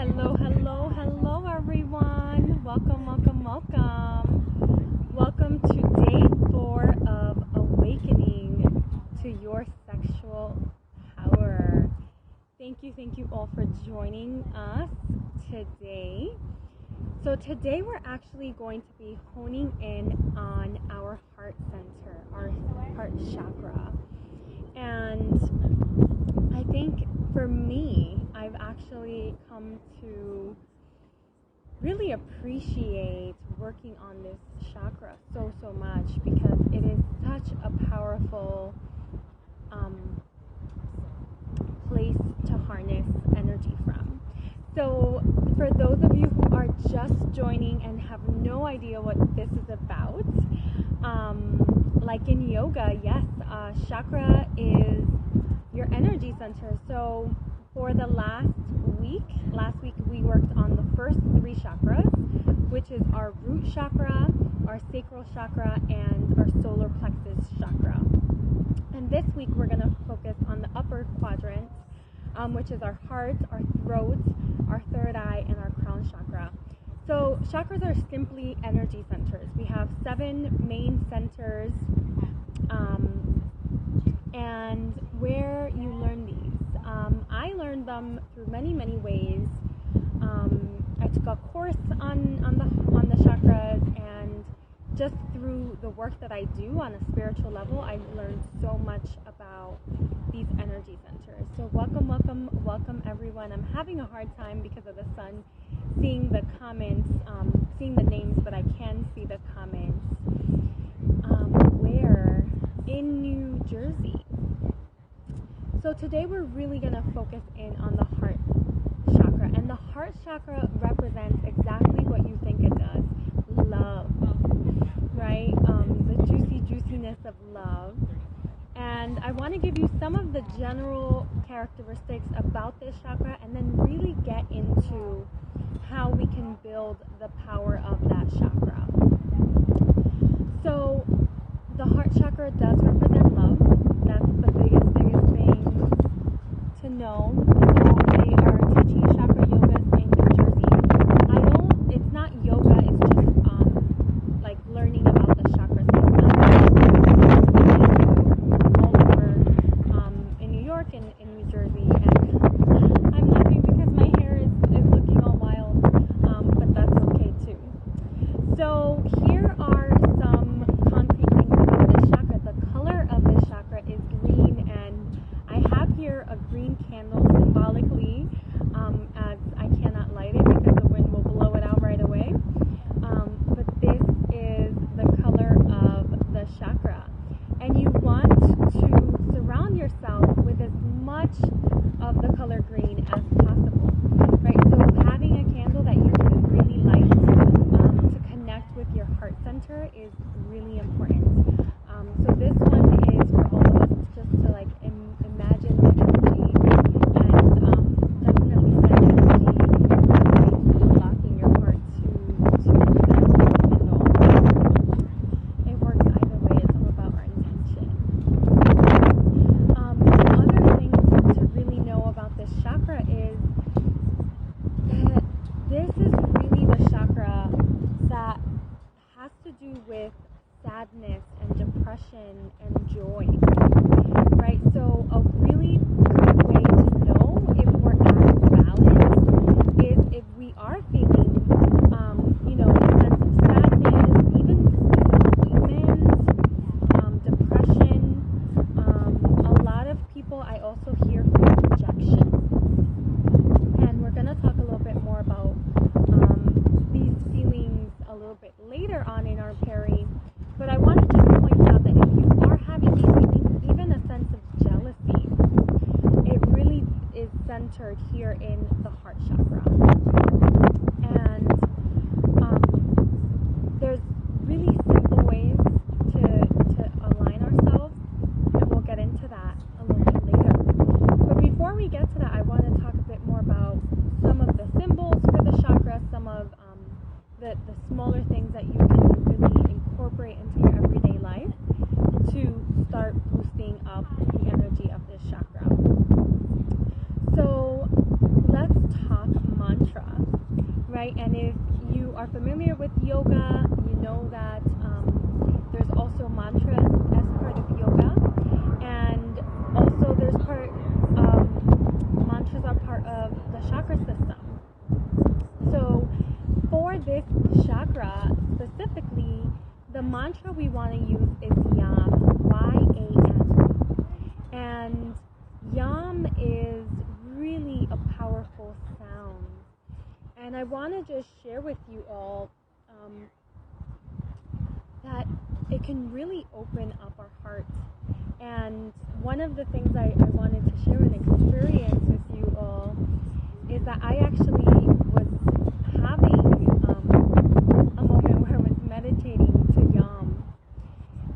Hello everyone. Welcome to day 4 of Awakening to your sexual power. Thank you all for joining us today. So today we're actually going to be honing in on our heart center, our heart chakra. And I think for me, I've actually come to really appreciate working on this chakra so much because it is such a powerful place to harness energy from. So for those of you who are just joining and have no idea what this is about, like in yoga, yes, chakra is your energy center. So for the last week we worked on the first 3 chakras, which is our root chakra, our sacral chakra, and our solar plexus chakra. And this week we're going to focus on the upper quadrant, which is our heart, our throat, our third eye, and our crown chakra. So chakras are simply energy centers. We have 7 main centers, and where you learn these. I learned them through many ways. I took a course on the chakras, and just through the work that I do on a spiritual level, I've learned so much about these energy centers. So welcome everyone. I'm having a hard time because of the sun seeing the comments, seeing the names, but I can see the comments. Where? In New Jersey. So today we're really going to focus in on the heart chakra. And the heart chakra represents exactly what you think it does. Love. Right? The juiciness of love. And I want to give you some of the general characteristics about this chakra and then really get into how we can build the power of that chakra. So the heart chakra does represent love. That's the biggest thing to know. So they are teaching chakra yogas in New Jersey. It's not yoga, it's just like learning about the chakras. All over in New York and in New Jersey. And I'm laughing because my hair is looking all wild, but that's okay too. So here are some concrete things about this chakra. The color of this chakra is green, and I have here a green candle symbolically, as I cannot light it because the wind will blow it out right away. But this is the color of the chakra. And you want to surround yourself with as much of the color green as possible. Right? So having a candle that you can really light to connect with your heart center is really important. So this one is for all of us just to like imagine the energy and definitely set energy by locking your heart to that candle. It works either way. It's all about our intention. Other things to really know about this chakra is that this is really the chakra that has to do with sadness and depression and joy, right? So a really good way to know if we're out of balance is if we are feeling, a sense of sadness, even disappointment, depression. A lot of people I also hear feel rejection, and we're going to talk a little bit more about these feelings a little bit later on in our peri. But I want to just point out that if you are having these feelings, even a sense of jealousy, it really is centered here in the heart chakra. And there's really simple ways to align ourselves, and we'll get into that a little bit later. But before we get to that, I want to talk a bit more about some of the symbols for the chakra, some of the smaller things that you can really incorporate into your everyday life to start boosting up the energy of this chakra. So let's talk mantra. right? And if you are familiar with yoga, you know that there's also mantras as part of yoga, and also there's mantras are part of the chakra system. So for this chakra specifically, the mantra we want to use is YAM, Y-A-M. And YAM is really a powerful sound. And I want to just share with you all that it can really open up our hearts. And one of the things I wanted to share an experience with you all is that I actually was having a moment where I was meditating to YAM,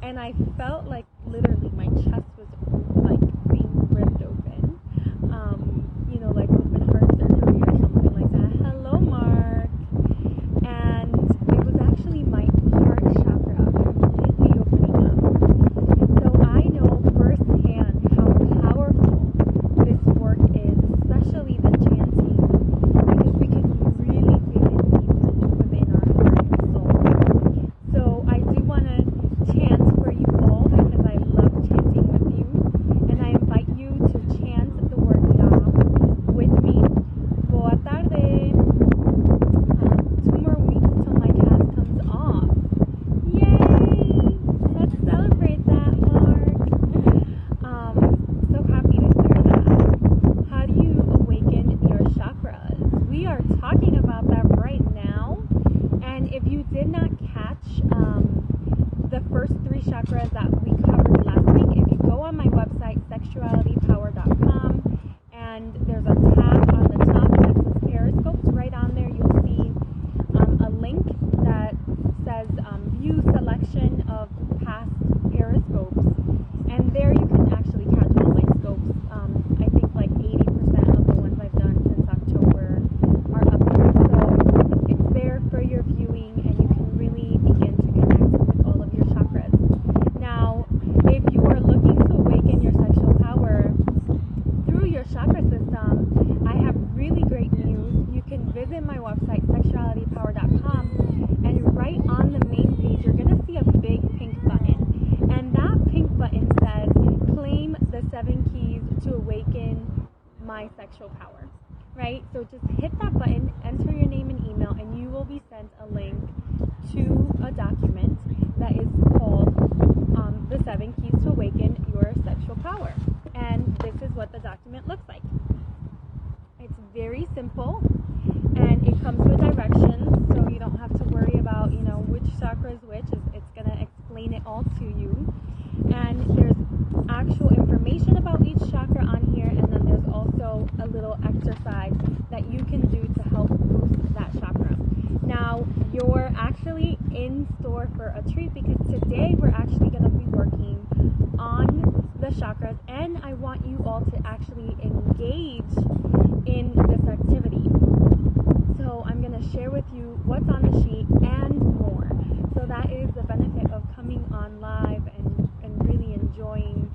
and I felt like literally my chest was like being ripped open, like open heart surgery or something like that. Hello, Mark. And it was actually my heart chakra completely opening up. So I know firsthand how powerful this work is, especially the chanting, because we can really feel it deep within our heart and soul. So I do want to chant for you all because I love chanting with you, and I invite you to chant the word YAM with me. Boa tarde. 2 more weeks till my cast comes off. Yay! Let's celebrate that, Mark. So happy to hear that. How do you awaken your chakras? We are talking about that right now. And if you did not catch the first 3 chakras that we covered last week, if you go on my website, sexualitypower.com, and there's a tab on the top that says Periscopes. Right on there, you'll see a link that says view selection of past Periscopes. And there you can actually catch all my scopes. I think like 80% of the ones I've done since October are up there. So it's there for your viewing, and you can really begin to connect with all of your chakras. Now, if you are looking to awaken your sexual power through your chakra system, I have really great news. You can visit my website, sexualitypower.com, and right on the main page, you're going to see a big pink button. And that pink button says, claim the 7 keys to awaken my sexual power, right? So just hit that button, enter your name and email, and you will be sent a link to a document that is called the 7 keys to awaken your sexual power. And this is what the document looks like. It's very simple, and it comes with directions, so you don't have to worry about, which chakra is which. It's going to explain it all to you. And there's actual information about each chakra on here, and then there's also a little exercise that you can do to help boost that chakra. Now, you're actually in store for a treat, because today we're actually going to be working on the chakras, and I want you all to actually engage in this activity. So I'm going to share with you what's on the sheet and more. So that is the benefit of coming on live and really enjoying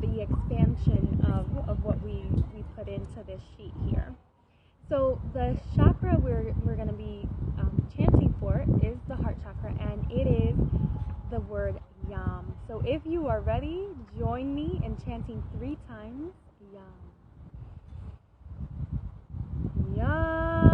the expansion of what we put into this sheet here. So the chakra we're going to be chanting for is the heart chakra, and it is the word YAM. So if you are ready, join me in chanting 3 times YAM. YAM.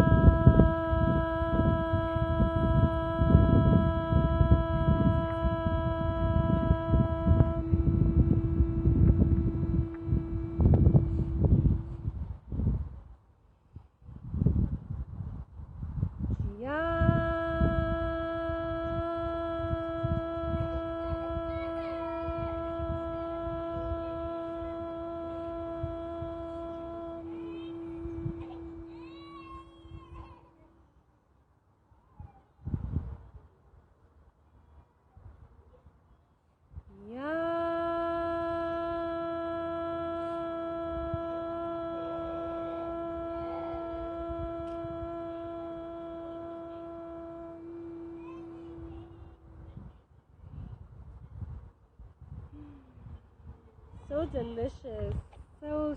So delicious, so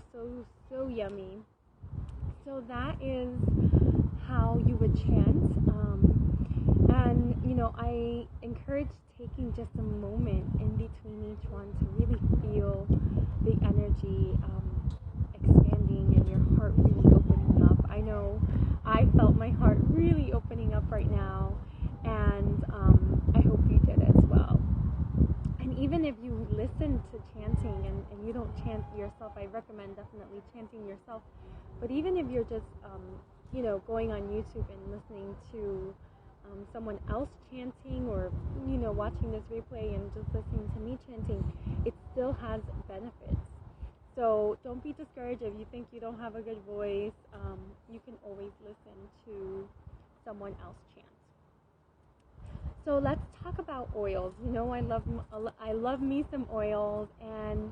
yummy. So that is how you would chant. And, I encourage taking just a moment in between each one to really feel the energy expanding and your heart really opening up. I know I felt my heart really opening up right now, and I hope you did as well. And even if you listen to chanting and you don't chant yourself, I recommend definitely chanting yourself. But even if you're just, going on YouTube and listening to someone else chanting, or, watching this replay and just listening to me chanting, it still has benefits. So don't be discouraged if you think you don't have a good voice. You can always listen to someone else chant. So let's talk about oils. I love me some oils, and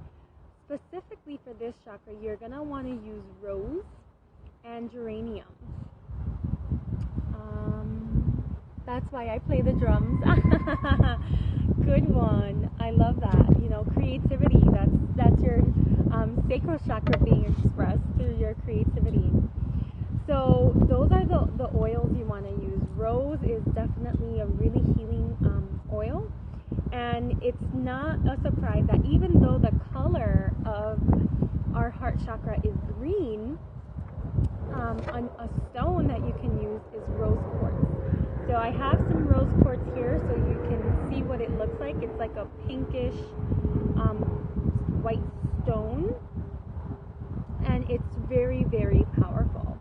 specifically for this chakra, you're gonna want to use rose and geranium. That's why I play the drums. Good one. I love that. Creativity. That's your sacral chakra being expressed through your creativity. So those are the oils you want to use. Rose is definitely a really healing oil, and it's not a surprise that even though the color of our heart chakra is green, a stone that you can use is rose quartz. So I have some rose quartz here so you can see what it looks like. It's like a pinkish white stone, and it's very, very powerful.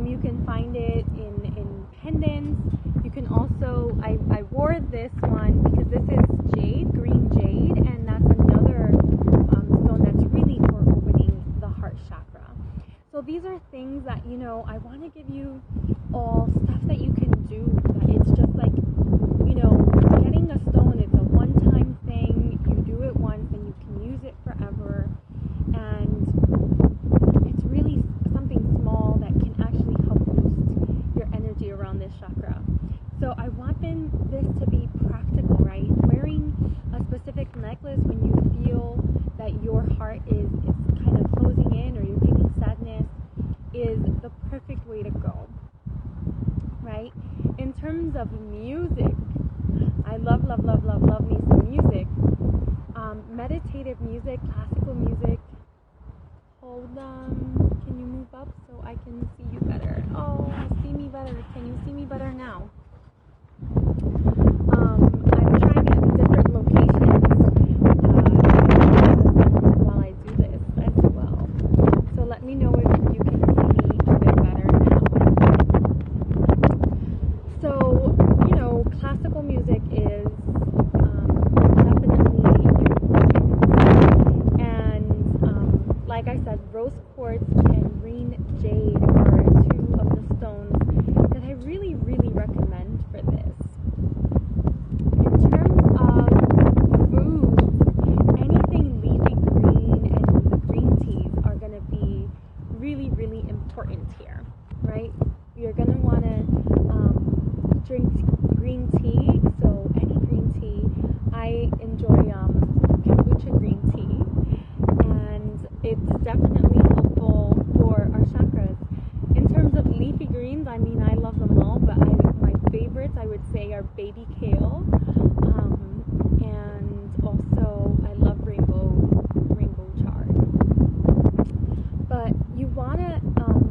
You can find it in pendants. You can also, I wore this one because this is jade, green jade, and that's another stone that's really for opening the heart chakra. So these are things that, I want to give you all stuff that you can do. That it's just like, getting a stone, it's a one-time thing. You do it once and you can use it forever. And it's really something small that can actually help boost your energy around this chakra. So I want this to be practical, right? Wearing a specific necklace when you feel that your heart is kind of closing in, or you're feeling sadness, is the perfect way to go, right? In terms of music, I love me some music. Meditative music, classical music. Hold on. Can you move up so I can see you better? Oh, see me better. Can you see me better now? I'm trying at different locations while I do this as well. So let me know if you can see me a bit better now. So, classical music is definitely important. And like I said, rose quartz and green jade are two of the stones that I really, really recommend for this. In terms of food, anything leafy green and the green teas are going to be really, really important here, right? You're going to want to drink green tea. So any green tea. I enjoy kombucha green tea, and it's definitely helpful for our chakras. In terms of leafy greens, I love them all, but my favorites, I would say, are baby kale, and also I love rainbow chard. But you want to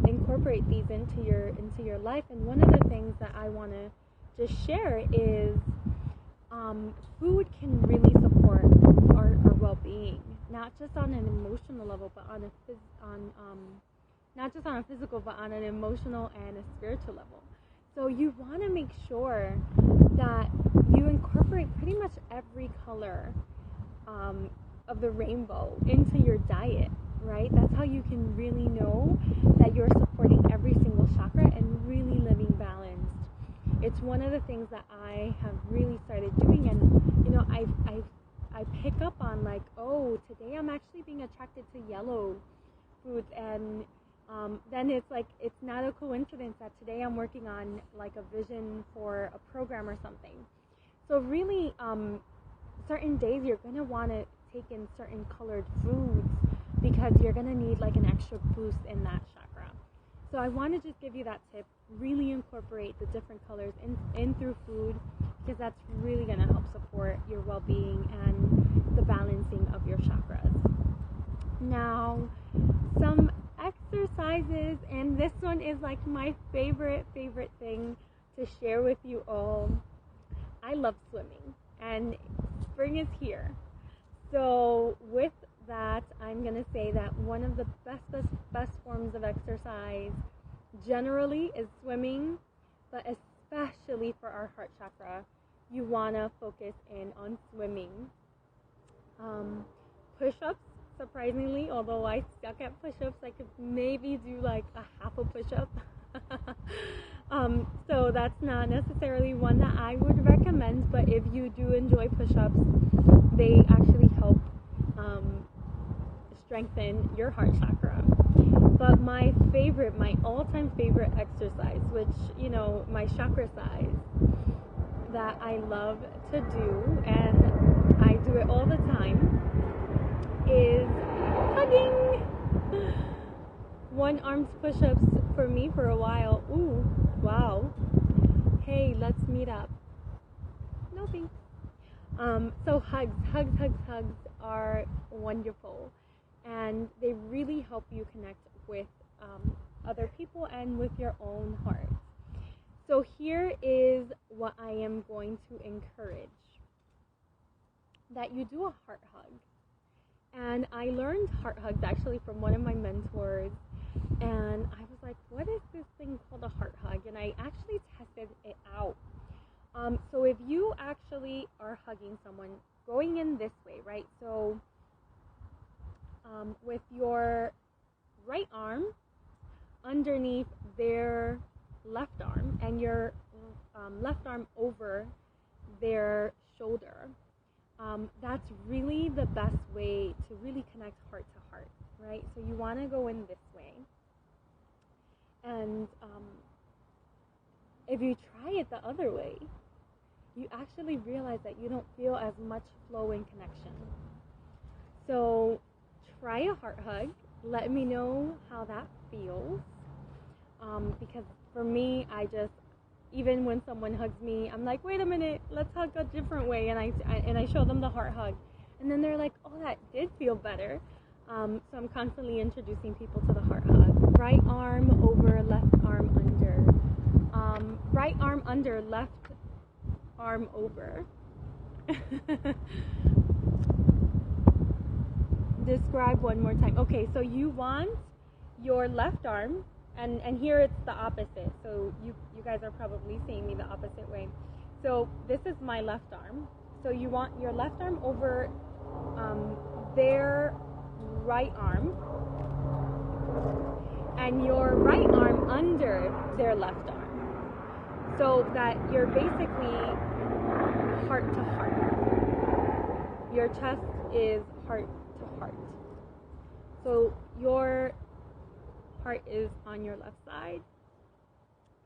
incorporate these into your life, and one of the things that I want to just share is food can really support our well-being, not just on an emotional level, but not just on a physical, but on an emotional and a spiritual level. So you want to make sure that you incorporate pretty much every color of the rainbow into your diet, right? That's how you can really know that you're supporting every single chakra and really living balanced. It's one of the things that I have really started doing, and I pick up on, like, oh, today I'm actually being attracted to yellow foods, and then it's like, it's not a coincidence that today I'm working on like a vision for a program or something. So really, certain days you're going to want to take in certain colored foods because you're going to need like an extra boost in that chakra. So I want to just give you that tip. Really incorporate the different colors in through food, because that's really going to help support your well-being and the balancing of your chakras. Now, some exercises, and this one is like my favorite thing to share with you all. I love swimming, and spring is here. So with that, I'm going to say that one of the best forms of exercise generally is swimming, but especially for our heart chakra, you want to focus in on swimming. Push-ups, surprisingly, although I suck at push-ups, I could maybe do like a half a push-up. So that's not necessarily one that I would recommend, but if you do enjoy push-ups, they actually help strengthen your heart chakra. But my all-time favorite exercise, which, you know, my chakra size that I love to do, and I do it all the time, is hugging. One-armed push-ups for me for a while. Ooh, wow. Hey, let's meet up. No thanks. So hugs are wonderful, and they really help you connect with other people and with your own heart. So here is what I am going to encourage. That you do a heart hug. And I learned heart hugs actually from one of my mentors, and I was like, what is this thing called a heart hug? And I actually tested it out. So if you actually are hugging someone, going in this way, right? So with your right arm underneath their left arm, and your left arm over their shoulder, that's really the best way to really connect heart to heart, right? So you want to go in this way. And if you try it the other way, you actually realize that you don't feel as much flow and connection. So try a heart hug. Let me know how that feels. Because for me, even when someone hugs me, I'm like, wait a minute, let's hug a different way. And I show them the heart hug. And then they're like, oh, that did feel better. So I'm constantly introducing people to the heart hug. Right arm over, left arm under. Right arm under, left arm over. Describe one more time. Okay, so you want your left arm, and here it's the opposite. So you guys are probably seeing me the opposite way. So this is my left arm. So you want your left arm over their right arm, and your right arm under their left arm. So that you're basically heart to heart. Your chest is heart to heart. So your heart is on your left side.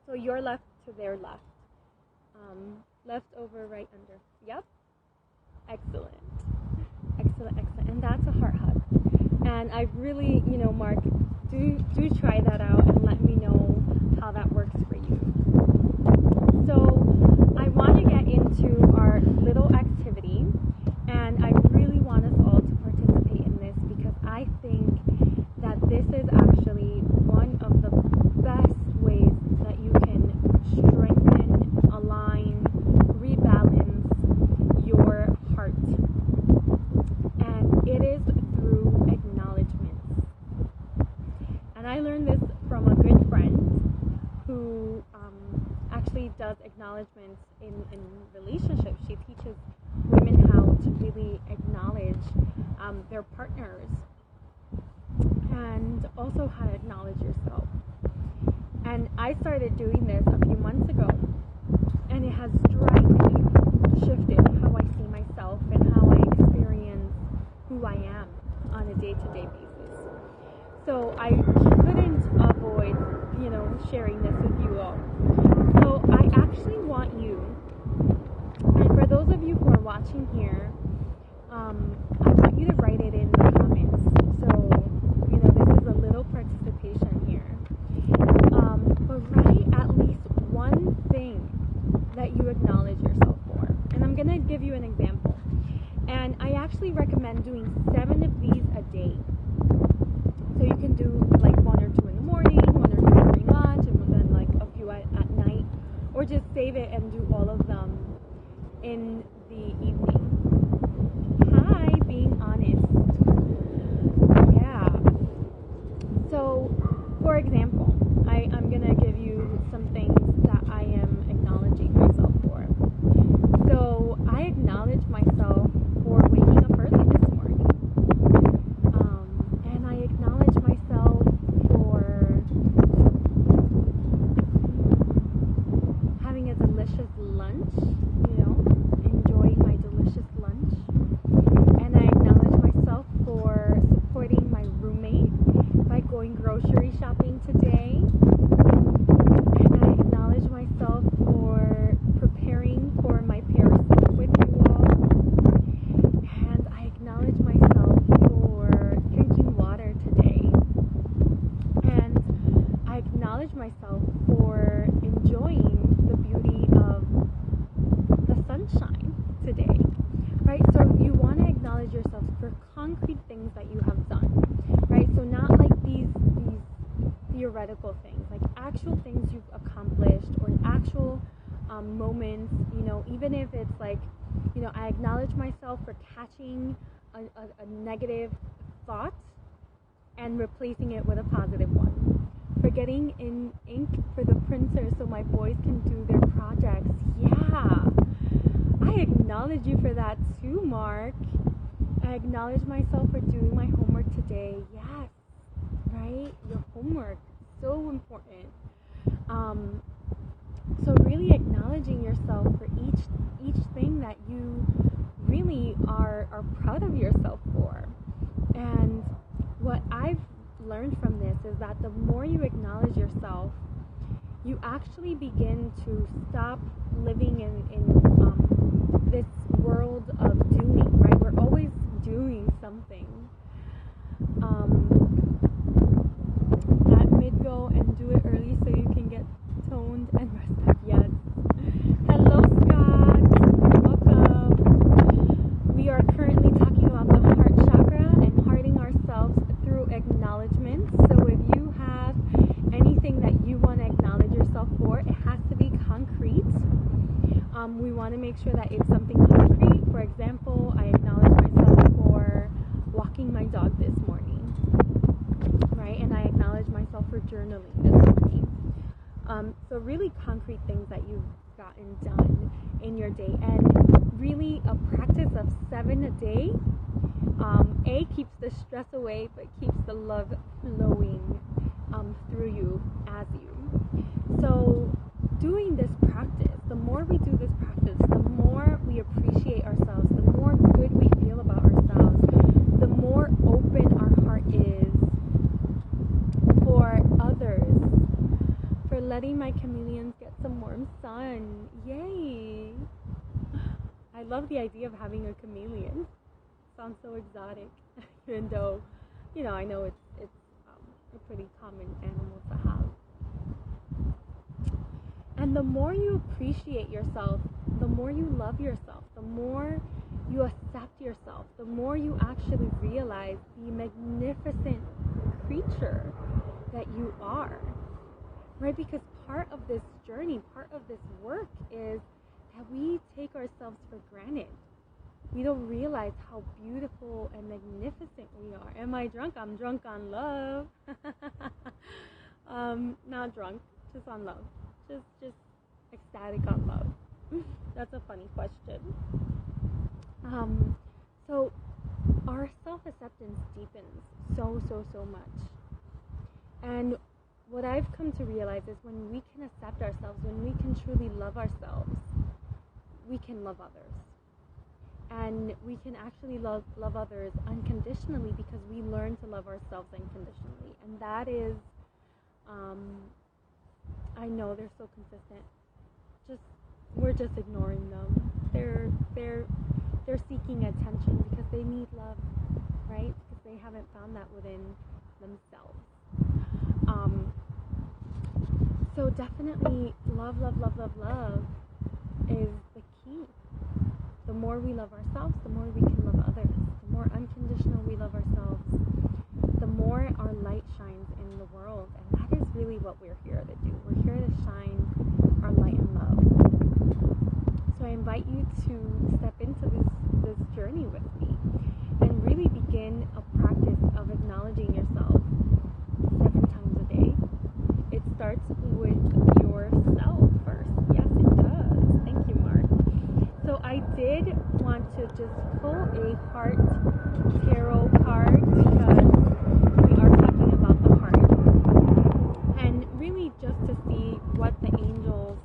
So your left to their left. Left over, right under. Yep. Excellent. And that's a heart hug. And I really, Mark, do try that out and let me know how that works for you. So I want to get into our little activity, and I really want us all to participate in this, because I think that this is actually one of the best ways that you can strengthen, align, rebalance your heart. And it is through acknowledgements. And I learned this from a good friend who actually does acknowledgements in relationships. She teaches women how to really acknowledge their partners, and also how to acknowledge yourself. And I started doing this a few months ago, and it has drastically shifted how I see myself and how I experience who I am on a day-to-day basis. So I couldn't avoid, sharing this with you all. So I actually want you, and for those of you who are watching here, I want you to write it in the comments. So, this is a little participation here. in the evening. Hi, being honest. Yeah. So, for example, I'm going to give you some things that I am acknowledging myself for. So, I acknowledge myself for waking up early this morning. And I acknowledge myself for having a delicious lunch, enjoying my delicious lunch. And I acknowledge myself for supporting my roommate by going grocery shopping today. And I acknowledge myself for preparing for my Periscope with you all. And I acknowledge myself for drinking water today. And I acknowledge myself for enjoying the beauty of the sunshine today. Right? So you want to acknowledge yourself for concrete things that you have done. Right? So not like these theoretical things, like actual things you've accomplished or actual moments, even if it's like, I acknowledge myself for catching a negative thought and replacing it with a positive one. For getting in ink for the printer so my boys can do their projects. Yeah. I acknowledge you for that too, Mark. I acknowledge myself for doing my homework today. Yes. Right? Your homework. So important. So really acknowledging yourself for each thing that you really are proud of yourself for. And what I've learned from this is that the more you acknowledge yourself, you actually begin to stop living in this world of doing, right? We're always doing something. At mid-go and do it early so you can get toned and rested. Yes. Hello, Scott. Welcome. We are currently talking about the heart chakra and hearting ourselves through acknowledgement. So if you have anything that you want to acknowledge yourself for, it has to be concrete. We want to make sure that it's something concrete. For example, I acknowledge myself for walking my dog this morning, right? And I acknowledge myself for journaling this morning. So really concrete things that you've gotten done in your day, and really a practice of 7 a day. A keeps the stress away, but keeps the love flowing through you as you. So doing this practice, the more we do this practice, the more we appreciate ourselves, the more good we feel about ourselves, the more open our heart is for others, for letting my chameleons get some warm sun. Yay! I love the idea of having a chameleon. Sounds so exotic, even though, I know it's a pretty common animal to have. And the more you appreciate yourself, the more you love yourself, the more you accept yourself, the more you actually realize the magnificent creature that you are, right? Because part of this journey, part of this work is that we take ourselves for granted. We don't realize how beautiful and magnificent we are. Am I drunk? I'm drunk on love. Not drunk, just on love. Just ecstatic on love. That's a funny question. So our self-acceptance deepens so much. And what I've come to realize is when we can accept ourselves, when we can truly love ourselves, we can love others. And we can actually love others unconditionally because we learn to love ourselves unconditionally. And that is, I know they're so consistent. We're just ignoring them. They're seeking attention because they need love, right? Because they haven't found that within themselves. So definitely love is the key. The more we love ourselves, the more we can love others. The more unconditional we love ourselves, the more our light shines in the world. And that is really what we're here to do. We're here to shine our light and love. So I invite you to step into this journey with me and really begin a practice of acknowledging yourself 7 times a day. It starts with yourself first. Yes, it does. Thank you, Mark. So I did want to just pull a heart tarot card because we are talking about the heart. And really just to see what the angels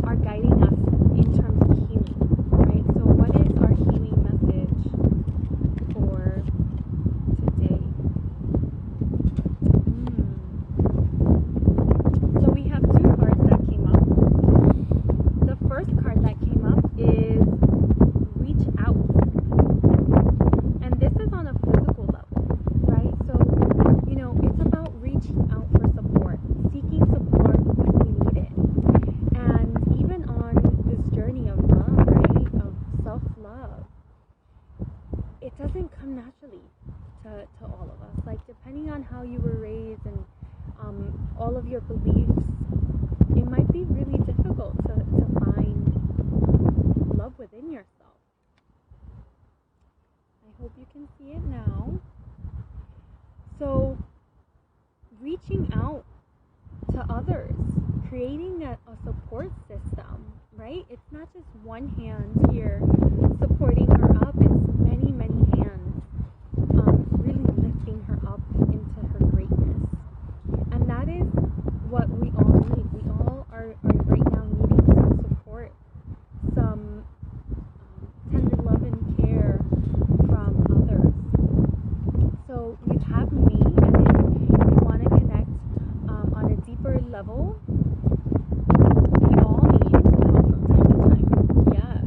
are guiding us in terms of healing, right? So what is our healing message for today? So we have 2 cards that came up. The first card that came up is reach out. And this is on a physical level, right? So, it's about reaching out for support, seeking support when we need it. And even on this journey of love, right? Of self-love, it doesn't come naturally to all of us. Like, depending on how you were raised and all of your beliefs, it might be really difficult to find love within yourself. I hope you can see it now. So, reaching out to others, creating a support system, right? It's not just one hand here supporting her up, it's many, many hands really lifting her up into her greatness. And that is what we all need. We all are right now needing some support, some tender love and care from others. So you have me, and if you want to connect on a deeper level, we all need help from time to time. Yes.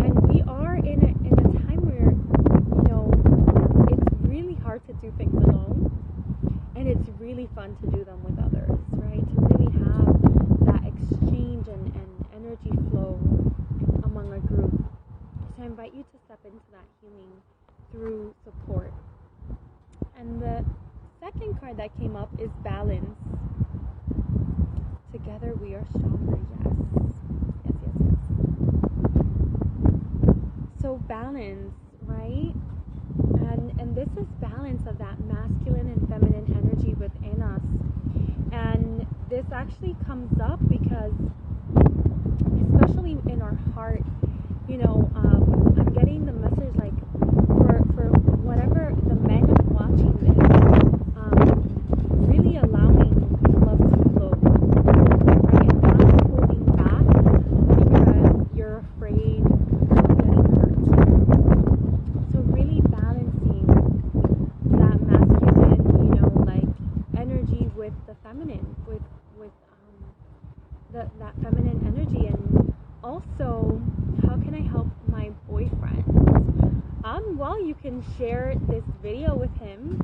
And we are in a time where, it's really hard to do things alone, and it's really fun to do them with others, right? To really have that exchange and energy flow among a group. So I invite you to step into that healing through support. And the second card that came up is balance. Together we are stronger. Yes. So balance, right? And this is balance of that masculine and feminine energy within us. And this actually comes up because, especially in our heart, I'm getting the message like for whatever the men watching this, really allowing love to flow, right? And not holding back because you're afraid of getting hurt. So really balancing that masculine, energy with the feminine, with that feminine energy. And also, how can I help my boyfriend? Well, you can share this video with him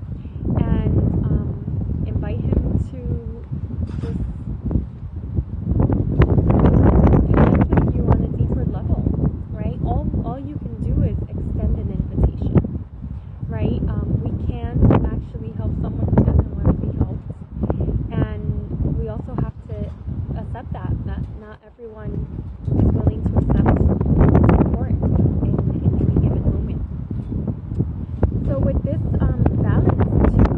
and invite him to just connect with you on a deeper level, right? All you can do is extend an invitation, right? We can't actually help someone who doesn't want to be helped, and we also have to accept that not everyone is willing to accept support in any given moment. So with this balance too,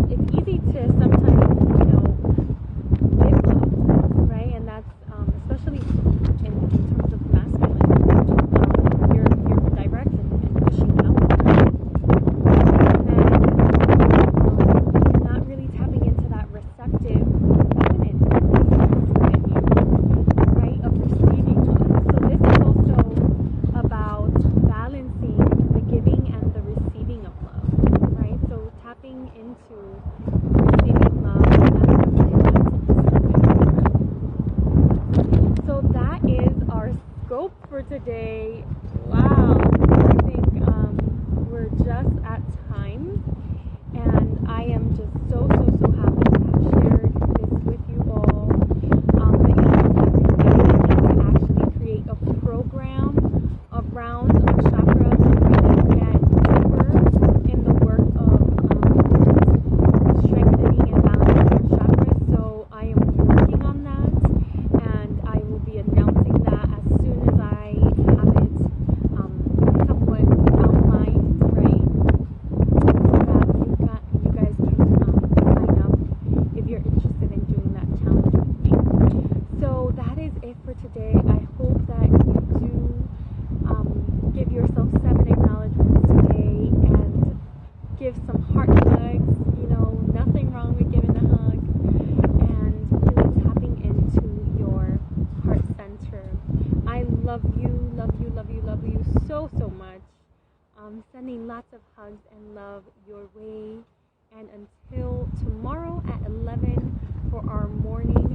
it's easy to sometimes give love, right? And that's especially in terms of masculine, you're direct and pushing out, and then you're not really tapping into that receptive feminine within you, right? Of receiving love. So this is also about balancing the giving and the receiving of love, right? So tapping into receiving love and so that is our scope for today. Wow, I think we're just at time, and I am just so happy to have shared this with you all. The angels have invited me to actually create a program around chakra to really get deeper in the work of give some heart hugs. You know, nothing wrong with giving a hug. And really tapping into your heart center. I love you, love you, love you, love you so, so much. Sending lots of hugs and love your way. And until tomorrow at 11 for our morning